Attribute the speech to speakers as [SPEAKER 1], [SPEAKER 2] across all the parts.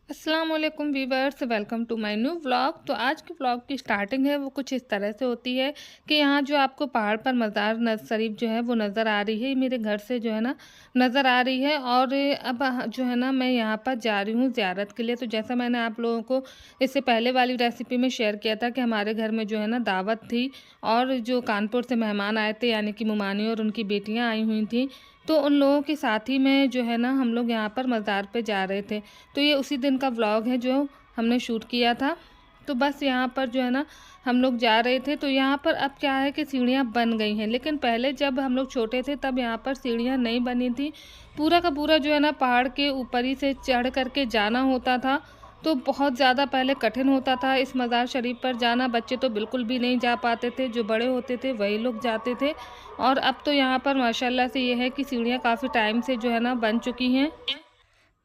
[SPEAKER 1] अस्सलाम वालेकुम viewers, welcome to my new vlog. तो आज के व्लॉग की स्टार्टिंग है वो कुछ इस तरह से होती है कि यहाँ जो आपको पहाड़ पर मज़ार शरीफ जो है वो नज़र आ रही है, मेरे घर से जो है ना नज़र आ रही है। और अब जो है ना मैं यहाँ पर जा रही हूँ ज़ियारत के लिए। तो जैसा मैंने आप लोगों को इससे पहले वाली रेसिपी में शेयर किया था कि हमारे घर में जो है ना दावत थी और जो कानपुर से मेहमान आए थे यानी कि मुमानी और उनकी बेटियाँ आई हुई थी। तो उन लोगों के साथ ही में जो है ना हम लोग यहाँ पर मज़ार पे जा रहे थे। तो ये उसी दिन का व्लॉग है जो हमने शूट किया था। तो बस यहाँ पर जो है ना हम लोग जा रहे थे। तो यहाँ पर अब क्या है कि सीढ़ियाँ बन गई हैं, लेकिन पहले जब हम लोग छोटे थे तब यहाँ पर सीढ़ियाँ नहीं बनी थी। पूरा का पूरा जो है ना पहाड़ के ऊपर ही से चढ़ कर के जाना होता था। तो बहुत ज़्यादा पहले कठिन होता था इस मज़ार शरीफ पर जाना। बच्चे तो बिल्कुल भी नहीं जा पाते थे, जो बड़े होते थे वही लोग जाते थे। और अब तो यहाँ पर माशाल्लाह से ये है कि सीढ़ियाँ काफ़ी टाइम से जो है ना बन चुकी हैं।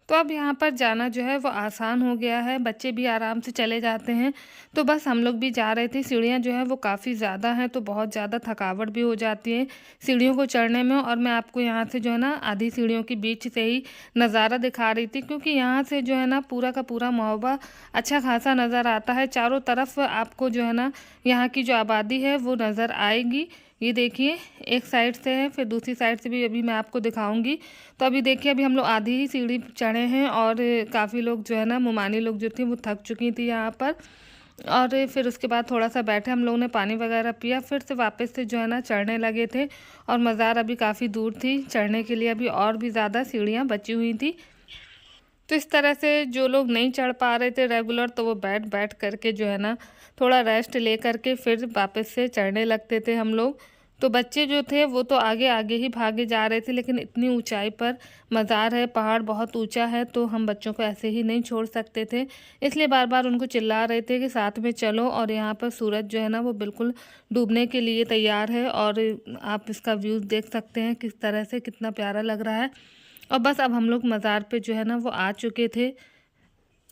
[SPEAKER 1] तो अब यहाँ पर जाना जो है वो आसान हो गया है, बच्चे भी आराम से चले जाते हैं। तो बस हम लोग भी जा रहे थे। सीढ़ियाँ जो है वो काफ़ी ज़्यादा हैं, तो बहुत ज़्यादा थकावट भी हो जाती है सीढ़ियों को चढ़ने में। और मैं आपको यहाँ से जो है ना आधी सीढ़ियों के बीच से ही नज़ारा दिखा रही थी, क्योंकि यहाँ से जो है ना पूरा का पूरा मौबा अच्छा खासा नज़र आता है। चारों तरफ आपको जो है ना यहाँ की जो आबादी है वो नज़र आएगी। ये देखिए, एक साइड से है, फिर दूसरी साइड से भी अभी मैं आपको दिखाऊंगी। तो अभी देखिए, अभी हम लोग आधी ही सीढ़ी चढ़े हैं और काफ़ी लोग जो है ना मुमानी लोग जो थी वो थक चुकी थी यहाँ पर। और फिर उसके बाद थोड़ा सा बैठे, हम लोगों ने पानी वगैरह पिया, फिर से वापस से जो है ना चढ़ने लगे थे। और मज़ार अभी काफ़ी दूर थी, चढ़ने के लिए अभी और भी ज़्यादा सीढ़ियाँ बची हुई थी। तो इस तरह से जो लोग नहीं चढ़ पा रहे थे रेगुलर, तो वो बैठ बैठ करके जो है ना थोड़ा रेस्ट ले करके फिर वापस से चढ़ने लगते थे हम लोग। तो बच्चे जो थे वो तो आगे आगे ही भागे जा रहे थे, लेकिन इतनी ऊंचाई पर मज़ार है, पहाड़ बहुत ऊंचा है, तो हम बच्चों को ऐसे ही नहीं छोड़ सकते थे। इसलिए बार बार उनको चिल्ला रहे थे कि साथ में चलो। और यहाँ पर सूरज जो है ना वो बिल्कुल डूबने के लिए तैयार है, और आप इसका व्यूज़ देख सकते हैं किस तरह से, कितना प्यारा लग रहा है। और बस अब हम लोग मज़ार पे जो है ना वो आ चुके थे।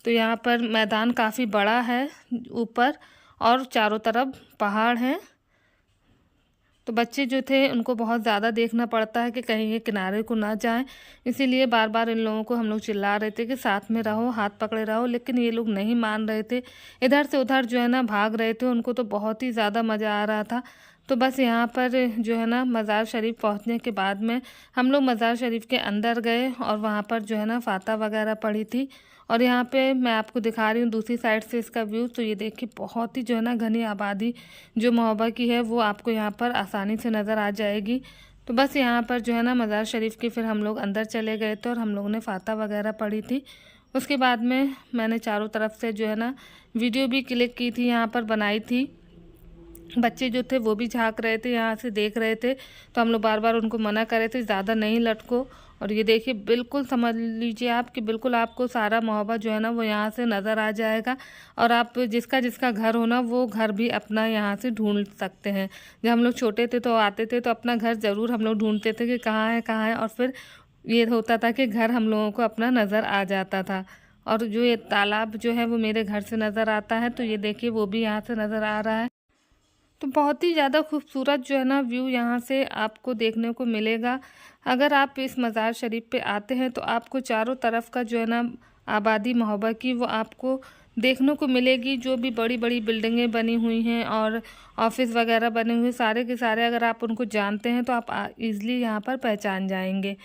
[SPEAKER 1] तो यहाँ पर मैदान काफ़ी बड़ा है ऊपर, और चारों तरफ पहाड़ हैं। तो बच्चे जो थे उनको बहुत ज़्यादा देखना पड़ता है कि कहीं ये किनारे को ना जाएं, इसीलिए बार बार इन लोगों को हम लोग चिल्ला रहे थे कि साथ में रहो, हाथ पकड़े रहो, लेकिन ये लोग नहीं मान रहे थे। इधर से उधर जो है ना भाग रहे थे, उनको तो बहुत ही ज़्यादा मज़ा आ रहा था। तो बस यहाँ पर जो है ना मज़ार शरीफ पहुँचने के बाद में हम लोग मज़ार शरीफ के अंदर गए, और वहाँ पर जो है ना फातह वगैरह पड़ी थी। और यहाँ पे मैं आपको दिखा रही हूँ दूसरी साइड से इसका व्यू। तो ये देखिए, बहुत ही जो है ना घनी आबादी जो महोबा की है वो आपको यहाँ पर आसानी से नज़र आ जाएगी। तो बस यहाँ पर जो है ना मज़ार शरीफ के फिर हम लोग अंदर चले गए थे, और हम लोगों ने फातह वगैरह पढ़ी थी। उसके बाद में मैंने चारों तरफ से जो है ना वीडियो भी क्लिक की थी, यहाँ पर बनाई थी। बच्चे जो थे वो भी झांक रहे थे, यहाँ से देख रहे थे। तो हम लोग बार बार उनको मना कर रहे थे ज़्यादा नहीं लटको। और ये देखिए, बिल्कुल समझ लीजिए आप कि बिल्कुल आपको सारा मोहब्बत जो है ना वो यहाँ से नज़र आ जाएगा। और आप जिसका जिसका घर हो ना वो घर भी अपना यहाँ से ढूंढ सकते हैं। जब हम लोग छोटे थे तो आते थे तो अपना घर ज़रूर हम लोग ढूंढते थे कि कहाँ है कहाँ है, और फिर ये होता था कि घर हम लोगों को अपना नज़र आ जाता था। और जो ये तालाब जो है वो मेरे घर से नज़र आता है, तो ये देखिए वो भी यहाँ से नज़र आ रहा है। तो बहुत ही ज़्यादा खूबसूरत जो है ना व्यू यहाँ से आपको देखने को मिलेगा। अगर आप इस मज़ार शरीफ पे आते हैं तो आपको चारों तरफ का जो है ना आबादी महोबा की वो आपको देखने को मिलेगी। जो भी बड़ी बड़ी बिल्डिंगें बनी हुई हैं और ऑफिस वगैरह बने हुए, सारे के सारे अगर आप उनको जानते हैं तो आप ईज़िली यहाँ पर पहचान जाएंगे।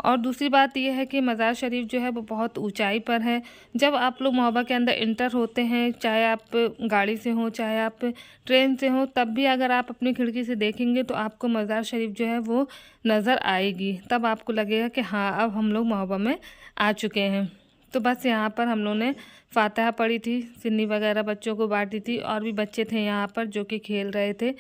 [SPEAKER 1] और दूसरी बात यह है कि मज़ार शरीफ जो है वो बहुत ऊंचाई पर है। जब आप लोग महोबा के अंदर इंटर होते हैं, चाहे आप गाड़ी से हों चाहे आप ट्रेन से हों, तब भी अगर आप अपनी खिड़की से देखेंगे तो आपको मज़ार शरीफ जो है वो नज़र आएगी। तब आपको लगेगा कि हाँ, अब हम लोग महोबा में आ चुके हैं। तो बस यहाँ पर हम लोगों ने फातिहा पढ़ी थी, सिन्नी वगैरह बच्चों को बांटी थी, और भी बच्चे थे यहाँ पर जो कि खेल रहे थे।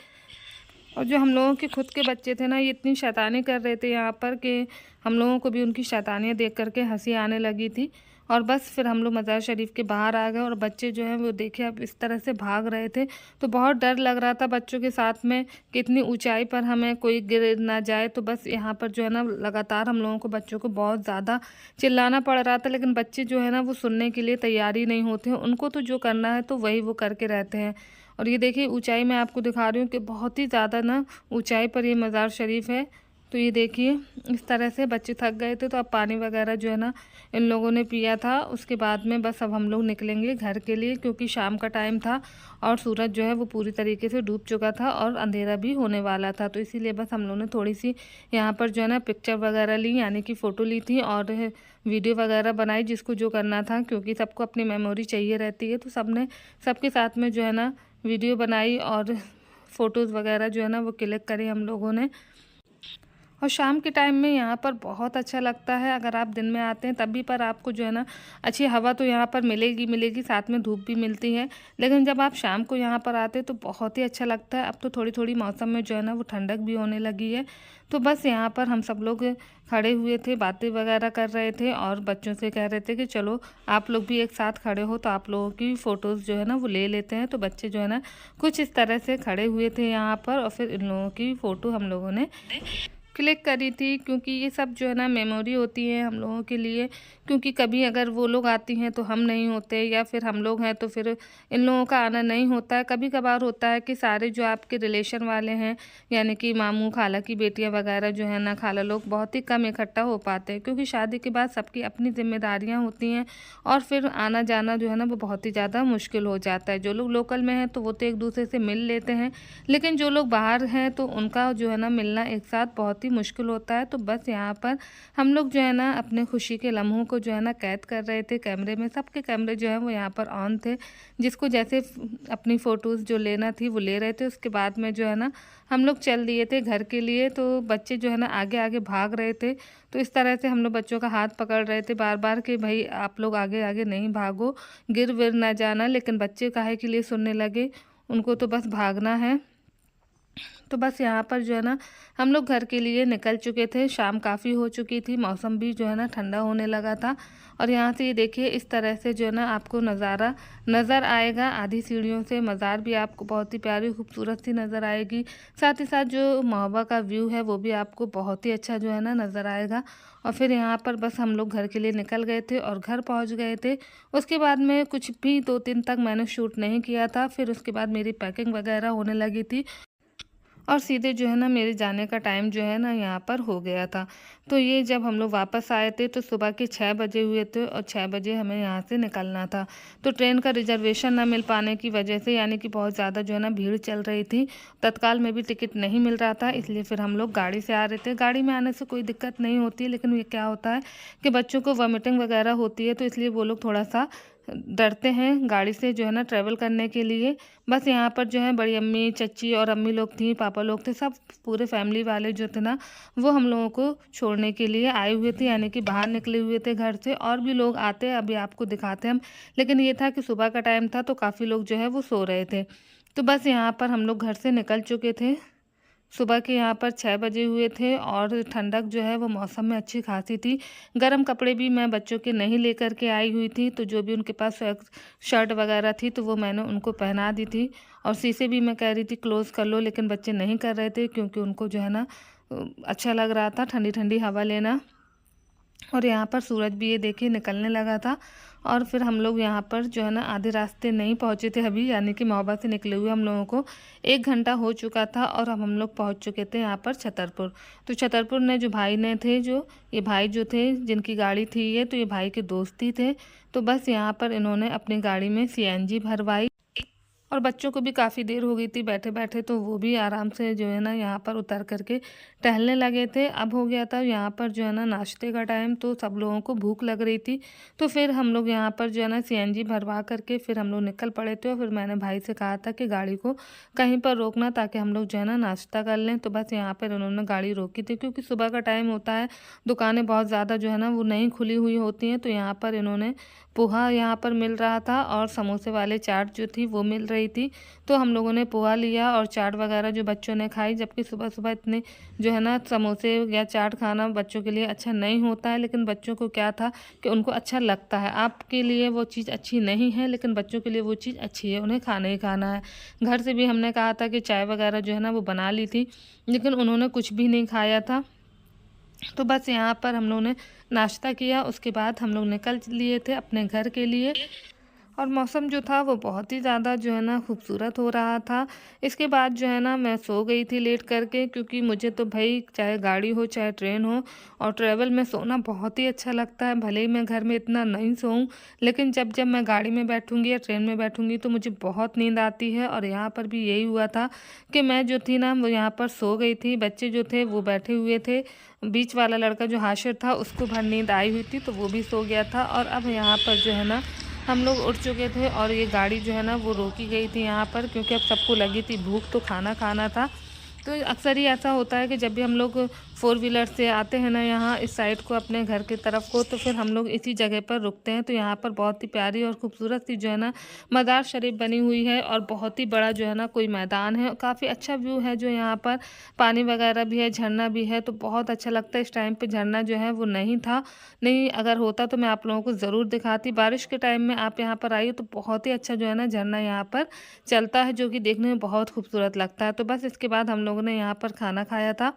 [SPEAKER 1] और जो हम लोगों के खुद के बच्चे थे ना, ये इतनी शैतानी कर रहे थे यहाँ पर कि हम लोगों को भी उनकी शैतानियाँ देख करके हंसी आने लगी थी। और बस फिर हम लोग मज़ार शरीफ के बाहर आ गए, और बच्चे जो हैं वो देखे अब इस तरह से भाग रहे थे। तो बहुत डर लग रहा था बच्चों के साथ में कि इतनी ऊंचाई पर हमें कोई गिर ना जाए। तो बस यहाँ पर जो है ना लगातार हम लोगों को बच्चों को बहुत ज़्यादा चिल्लाना पड़ रहा था, लेकिन बच्चे जो है ना वो सुनने के लिए तैयार ही नहीं होते हैं। उनको तो जो करना है तो वही वो करके रहते हैं। और ये देखिए, ऊंचाई मैं आपको दिखा रही हूँ कि बहुत ही ज़्यादा ना ऊंचाई पर ये मज़ार शरीफ है। तो ये देखिए इस तरह से बच्चे थक गए थे, तो अब पानी वगैरह जो है ना इन लोगों ने पिया था। उसके बाद में बस अब हम लोग निकलेंगे घर के लिए, क्योंकि शाम का टाइम था और सूरज जो है वो पूरी तरीके से डूब चुका था और अंधेरा भी होने वाला था। तो इसीलिए बस हम लोगों ने थोड़ी सी यहाँ पर जो है ना पिक्चर वगैरह ली, यानी कि फ़ोटो ली थी और वीडियो वगैरह बनाई, जिसको जो करना था, क्योंकि सबको अपनी मेमोरी चाहिए रहती है। तो सबने सबके साथ में जो है ना वीडियो बनाई और फ़ोटोज़ वगैरह जो है ना वो क्लिक करी हम लोगों ने। और शाम के टाइम में यहाँ पर बहुत अच्छा लगता है। अगर आप दिन में आते हैं तब भी पर आपको जो है ना अच्छी हवा तो यहाँ पर मिलेगी मिलेगी, साथ में धूप भी मिलती है। लेकिन जब आप शाम को यहाँ पर आते हैं तो बहुत ही अच्छा लगता है। अब तो थोड़ी थोड़ी मौसम में जो है ना वो ठंडक भी होने लगी है। तो बस यहाँ पर हम सब लोग खड़े हुए थे, बातें वगैरह कर रहे थे और बच्चों से कह रहे थे कि चलो आप लोग भी एक साथ खड़े हो तो आप लोगों की फ़ोटोज़ जो है ना वो ले लेते हैं। तो बच्चे जो है ना कुछ इस तरह से खड़े हुए थे यहाँ पर और फिर इन लोगों की फ़ोटो हम लोगों ने क्लिक करी थी, क्योंकि ये सब जो है ना मेमोरी होती है हम लोगों के लिए। क्योंकि कभी अगर वो लोग आती हैं तो हम नहीं होते, या फिर हम लोग हैं तो फिर इन लोगों का आना नहीं होता है। कभी कभार होता है कि सारे जो आपके रिलेशन वाले हैं, यानी कि मामू खाला की बेटियां वगैरह जो है ना, खाला लोग बहुत ही कम इकट्ठा हो पाते हैं, क्योंकि शादी के बाद सबकी अपनी जिम्मेदारियाँ होती हैं और फिर आना जाना जो है ना वो बहुत ही ज़्यादा मुश्किल हो जाता है। जो लोग लोकल में हैं तो वो तो एक दूसरे से मिल लेते हैं, लेकिन जो लोग बाहर हैं तो उनका जो है ना मिलना एक साथ बहुत ही मुश्किल होता है। तो बस यहाँ पर हम लोग जो है ना अपने खुशी के लम्हों को जो है ना कैद कर रहे थे कैमरे में। सबके कैमरे जो है वो यहाँ पर ऑन थे, जिसको जैसे अपनी फ़ोटोज़ जो लेना थी वो ले रहे थे। उसके बाद में जो है ना हम लोग चल दिए थे घर के लिए। तो बच्चे जो है ना आगे आगे भाग रहे थे, तो इस तरह से हम लोग बच्चों का हाथ पकड़ रहे थे बार बार कि भाई आप लोग आगे आगे नहीं भागो, गिर विर ना जाना। लेकिन बच्चे काहे के लिए सुनने लगे, उनको तो बस भागना है। तो बस यहाँ पर जो है ना हम लोग घर के लिए निकल चुके थे। शाम काफ़ी हो चुकी थी, मौसम भी जो है ना ठंडा होने लगा था। और यहाँ से ये देखिए इस तरह से जो है ना आपको नज़ारा नज़र आएगा। आधी सीढ़ियों से मज़ार भी आपको बहुत ही प्यारी खूबसूरत सी नज़र आएगी। साथ ही साथ जो महोबा का व्यू है वो भी आपको बहुत ही अच्छा जो है ना नज़र आएगा। और फिर यहाँ पर बस हम लोग घर के लिए निकल गए थे और घर पहुँच गए थे। उसके बाद में कुछ भी 2 दिन तक मैंने शूट नहीं किया था। फिर उसके बाद मेरी पैकिंग वगैरह होने लगी थी और सीधे जो है ना मेरे जाने का टाइम जो है ना यहाँ पर हो गया था। तो ये जब हम लोग वापस आए थे तो सुबह के 6 बजे हुए थे और 6 बजे हमें यहाँ से निकलना था। तो ट्रेन का रिजर्वेशन ना मिल पाने की वजह से, यानी कि बहुत ज़्यादा जो है ना भीड़ चल रही थी, तत्काल में भी टिकट नहीं मिल रहा था, इसलिए फिर हम लोग गाड़ी से आ रहे थे। गाड़ी में आने से कोई दिक्कत नहीं होती, लेकिन ये क्या होता है कि बच्चों को वॉमिटिंग वगैरह होती है, तो इसलिए वो लोग थोड़ा सा डरते हैं गाड़ी से जो है ना ट्रैवल करने के लिए। बस यहाँ पर जो है बड़ी अम्मी चच्ची और अम्मी लोग थी, पापा लोग थे, सब पूरे फैमिली वाले जो थे ना वो हम लोगों को छोड़ने के लिए आए हुए थे, यानी कि बाहर निकले हुए थे घर से। और भी लोग आते अभी आपको दिखाते हम, लेकिन ये था कि सुबह का टाइम था तो काफ़ी लोग जो है वो सो रहे थे। तो बस यहाँ पर हम लोग घर से निकल चुके थे। सुबह के यहाँ पर 6 बजे हुए थे और ठंडक जो है वो मौसम में अच्छी खासी थी। गर्म कपड़े भी मैं बच्चों के नहीं लेकर के आई हुई थी, तो जो भी उनके पास शर्ट वगैरह थी तो वो मैंने उनको पहना दी थी। और शीशे भी मैं कह रही थी क्लोज़ कर लो, लेकिन बच्चे नहीं कर रहे थे, क्योंकि उनको जो है ना अच्छा लग रहा था ठंडी ठंडी हवा लेना। और यहाँ पर सूरज भी ये देखिए निकलने लगा था। और फिर हम लोग यहाँ पर जो है ना आधे रास्ते नहीं पहुँचे थे अभी, यानी कि महोबा से निकले हुए हम लोगों को 1 घंटा हो चुका था और अब हम लोग पहुँच चुके थे यहाँ पर छतरपुर। तो छतरपुर ने जो भाई ने थे, जो ये भाई जो थे जिनकी गाड़ी थी ये, तो ये भाई के दोस्त ही थे। तो बस यहाँ पर इन्होंने अपनी गाड़ी में सीएनजी भरवाई और बच्चों को भी काफ़ी देर हो गई थी बैठे बैठे, तो वो भी आराम से जो है ना यहाँ पर उतर करके टहलने लगे थे। अब हो गया था यहाँ पर जो है ना नाश्ते का टाइम, तो सब लोगों को भूख लग रही थी। तो फिर हम लोग यहाँ पर जो है ना सीएनजी भरवा करके फिर हम लोग निकल पड़े थे। और फिर मैंने भाई से कहा था कि गाड़ी को कहीं पर रोकना, ताकि हम लोग जो है ना नाश्ता कर लें। तो बस यहाँ पर उन्होंने गाड़ी रोकी थी, क्योंकि सुबह का टाइम होता है, दुकानें बहुत ज़्यादा जो है ना वो नहीं खुली हुई होती हैं। तो यहाँ पर इन्होंने पोहा यहाँ पर मिल रहा था और समोसे वाले चाट जो थी वो मिल रही थी। तो हम लोगों ने पोहा लिया और चाट वगैरह जो बच्चों ने खाई, जबकि सुबह सुबह इतने जो है ना समोसे या चाट खाना बच्चों के लिए अच्छा नहीं होता है, लेकिन बच्चों को क्या था कि उनको अच्छा लगता है। आपके लिए वो चीज़ अच्छी नहीं है, लेकिन बच्चों के लिए वो चीज़ अच्छी है, उन्हें खाना ही खाना है। घर से भी हमने कहा था कि चाय वगैरह जो है ना वो बना ली थी, लेकिन उन्होंने कुछ भी नहीं खाया था। तो बस यहाँ पर हम लोगों ने नाश्ता किया, उसके बाद हम लोग निकल लिए थे अपने घर के लिए। और मौसम जो था वो बहुत ही ज़्यादा जो है ना खूबसूरत हो रहा था। इसके बाद जो है ना मैं सो गई थी लेट करके, क्योंकि मुझे तो भई चाहे गाड़ी हो चाहे ट्रेन हो और ट्रैवल में सोना बहुत ही अच्छा लगता है। भले ही मैं घर में इतना नहीं सोऊँ, लेकिन जब जब मैं गाड़ी में बैठूँगी या ट्रेन में बैठूँगी तो मुझे बहुत नींद आती है। और यहाँ पर भी यही हुआ था कि मैं जो थी ना वो यहाँ पर सो गई थी, बच्चे जो थे वो बैठे हुए थे। बीच वाला लड़का जो हाशिर था उसको भर नींद आई हुई थी तो वो भी सो गया था। और अब यहाँ पर जो है ना हम लोग उठ चुके थे और ये गाड़ी जो है ना वो रोकी गई थी यहाँ पर, क्योंकि अब सबको लगी थी भूख तो खाना खाना था। तो अक्सर ही ऐसा होता है कि जब भी हम लोग फोर व्हीलर से आते हैं ना यहाँ इस साइड को अपने घर की तरफ को, तो फिर हम लोग इसी जगह पर रुकते हैं। तो यहाँ पर बहुत ही प्यारी और खूबसूरत सी जो है ना मज़ार शरीफ बनी हुई है और बहुत ही बड़ा जो है ना कोई मैदान है। काफ़ी अच्छा व्यू है जो यहाँ पर, पानी वगैरह भी है, झरना भी है, तो बहुत अच्छा लगता है। इस टाइम पे झरना जो है वो नहीं था, नहीं अगर होता तो मैं आप लोगों को ज़रूर दिखाती। बारिश के टाइम में आप यहाँ पर आइए तो बहुत ही अच्छा जो है ना झरना यहाँ पर चलता है, जो कि देखने में बहुत खूबसूरत लगता है। तो बस इसके बाद हम लोगों ने यहाँ पर खाना खाया था।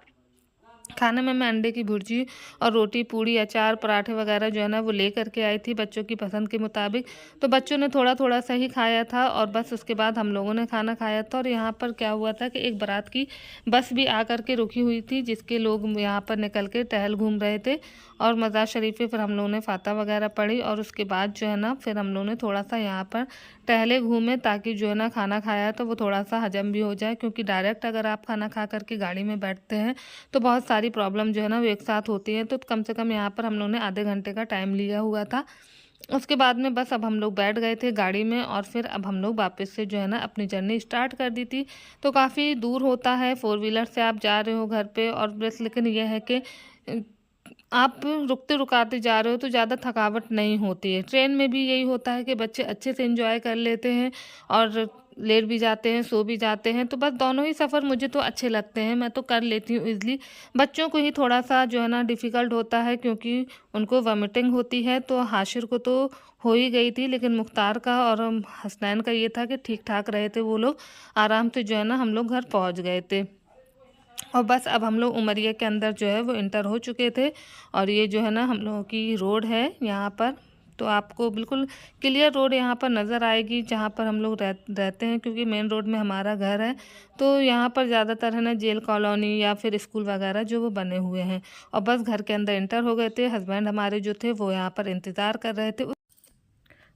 [SPEAKER 1] खाने में मैं अंडे की भुर्जी और रोटी, पूड़ी, अचार, पराठे वगैरह जो है ना वो लेकर के आई थी बच्चों की पसंद के मुताबिक। तो बच्चों ने थोड़ा-थोड़ा सा ही खाया था और बस उसके बाद हम लोगों ने खाना खाया था। और यहाँ पर क्या हुआ था कि एक बारात की बस भी आकर के रुकी हुई थी, जिसके लोग यहाँ पर निकल के टहल घूम रहे थे। और मज़ार शरीफ पे फिर हम लोगों ने फातहा वगैरह पढ़ी और उसके बाद जो है ना फिर हम लोगों ने थोड़ा-सा यहाँ पर टहले घूमे, ताकि जो है ना खाना खाया तो वो थोड़ा-सा हज़म भी हो जाए, क्योंकि डायरेक्ट अगर आप खाना खा कर के गाड़ी में बैठते हैं तो बहुत सारी प्रॉब्लम जो है ना वो एक साथ होती है। तो कम से कम यहाँ पर हम लोगों ने आधे घंटे का टाइम लिया हुआ था। उसके बाद में बस अब हम लोग बैठ गए थे गाड़ी में और फिर अब हम लोग वापस से जो है ना अपनी जर्नी स्टार्ट कर दी थी। तो काफ़ी दूर होता है, फोर व्हीलर से आप जा रहे हो घर पे और बस, लेकिन ये है कि आप रुकते रुकाते जा रहे हो तो ज़्यादा थकावट नहीं होती है। ट्रेन में भी यही होता है कि बच्चे अच्छे से एंजॉय कर लेते हैं और लेट भी जाते हैं, सो भी जाते हैं। तो बस दोनों ही सफ़र मुझे तो अच्छे लगते हैं, मैं तो कर लेती हूँ ईज़िली। बच्चों को ही थोड़ा-सा जो है ना डिफ़िकल्ट होता है, क्योंकि उनको वॉमिटिंग होती है। तो हाशिर को तो हो ही गई थी, लेकिन मुख्तार का और हसनैन का ये था कि ठीक-ठाक रहे थे वो लोग। आराम से जो है ना हम लोग घर पहुँच गए थे। और बस अब हम लोग उमरिया के अंदर जो है वो एंटर हो चुके थे। और ये जो है ना हम लोगों की रोड है यहाँ पर, तो आपको बिल्कुल क्लियर रोड यहाँ पर नज़र आएगी जहाँ पर हम लोग रहते हैं, क्योंकि मेन रोड में हमारा घर है। तो यहाँ पर ज़्यादातर है ना जेल कॉलोनी या फिर स्कूल वगैरह जो वो बने हुए हैं। और बस घर के अंदर एंटर हो गए थे। हस्बैंड हमारे जो थे वो यहाँ पर इंतज़ार कर रहे थे।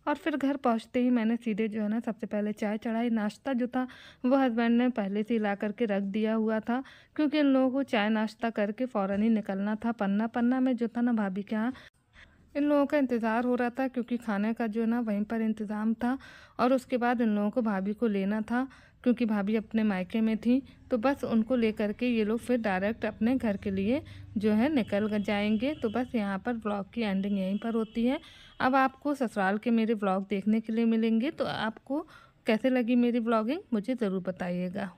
[SPEAKER 1] और फिर घर पहुंचते ही मैंने सीधे जो है ना सबसे पहले चाय चढ़ाई। नाश्ता जो था वो हस्बैंड ने पहले से ही ला करके रख दिया हुआ था, क्योंकि इन लोगों को चाय नाश्ता करके फ़ौरन ही निकलना था। पन्ना पन्ना में जो था ना भाभी के यहाँ इन लोगों का इंतज़ार हो रहा था, क्योंकि खाने का जो है ना वहीं पर इंतज़ाम था। और उसके बाद इन लोगों को भाभी को लेना था, क्योंकि भाभी अपने मायके में थी। तो बस उनको लेकर के ये लोग फिर डायरेक्ट अपने घर के लिए जो है जाएंगे। तो बस यहाँ पर व्लॉग की एंडिंग यहीं पर होती है। अब आपको ससुराल के मेरे व्लॉग देखने के लिए मिलेंगे, तो आपको कैसे लगी मेरी व्लॉगिंग मुझे ज़रूर बताइएगा।